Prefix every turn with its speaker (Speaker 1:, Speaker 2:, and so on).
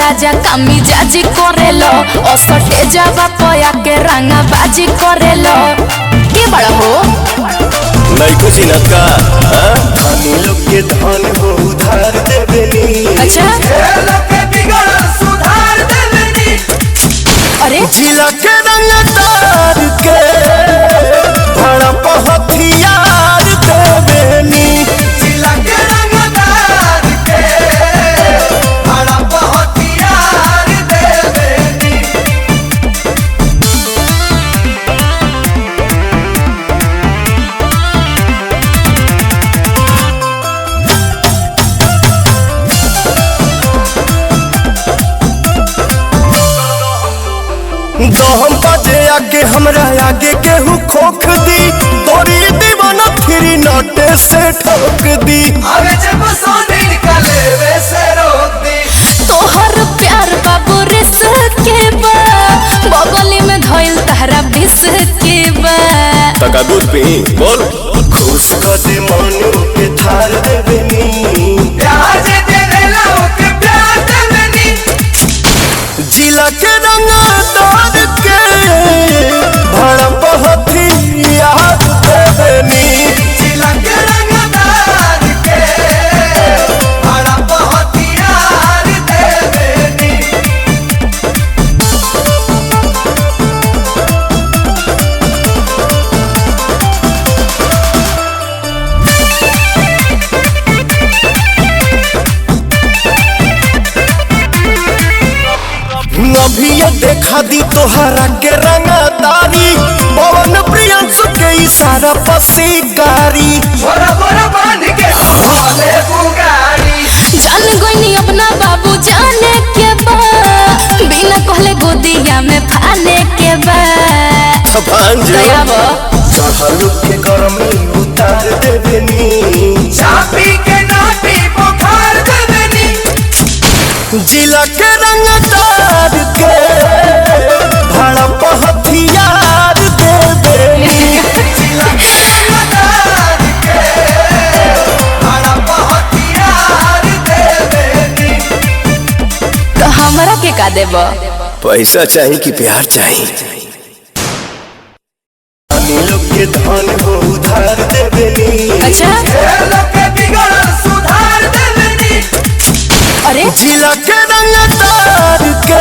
Speaker 1: राजा कामी जाजी करेलो असटे जावा पया के रंगा बाजी करेलो के बड़ा हो
Speaker 2: नहीं कुछ न का धनी लोग के धन हो उधार देबेनी।
Speaker 1: अच्छा
Speaker 3: लोग के बिगड़ सुधार देबेनी।
Speaker 1: अरे
Speaker 2: जिला के रंगदार के बड़ा पहथियार देबेनी।
Speaker 3: जिला के रंगदार के बड़ा पहथियार देबेनी।
Speaker 2: दहम बाजे आगे हमरा आगे केहू खोख दी तोरी दीवाना फिरी नटे से ठोक दी।
Speaker 3: अबे जब सोने निकले वे से रोक दी।
Speaker 1: तोहर प्यार बाबू रिस के बा बगली में धइल तहरा बिस के बा
Speaker 2: तका दूध पी बोल खुश कर दे मनु के थार देबेनी।
Speaker 3: प्यार जे देला ओके प्यार देबेनी।
Speaker 2: जिला के रंगदार के बड़ा पहथियार देबेनी।
Speaker 3: जिला के रंगदार के बड़ा पहथियार देबेनी।
Speaker 2: अभी ये देखा दी तोहरा के रंगदारी पवन प्रियंसु के इशारा पसीकारी।
Speaker 3: बोरा बोरा बांध के भोले बुगाड़ी।
Speaker 1: जान गोइनी अपना बाबू जाने के बा बिना कहले गोदिया में फाने के बा
Speaker 2: भांजे
Speaker 1: दया बा
Speaker 2: चढ़ल के गरमी उतार देबेनी।
Speaker 3: चापी के नाटी बुखार देबेनी।
Speaker 2: जिला के रंगदार के बड़ा पहथियार देबेनी।
Speaker 3: जिला के रंगदार के बड़ा पहथियार देबेनी।
Speaker 1: तो हमरा के का देबा
Speaker 2: पैसा चाहिए कि प्यार चाहिए। धनी लोग के धन हो उधार देबेनी।
Speaker 1: अच्छा
Speaker 3: लोग के बिगड़ सुधार देबेनी।
Speaker 1: अरे
Speaker 2: जिला के रंगदार के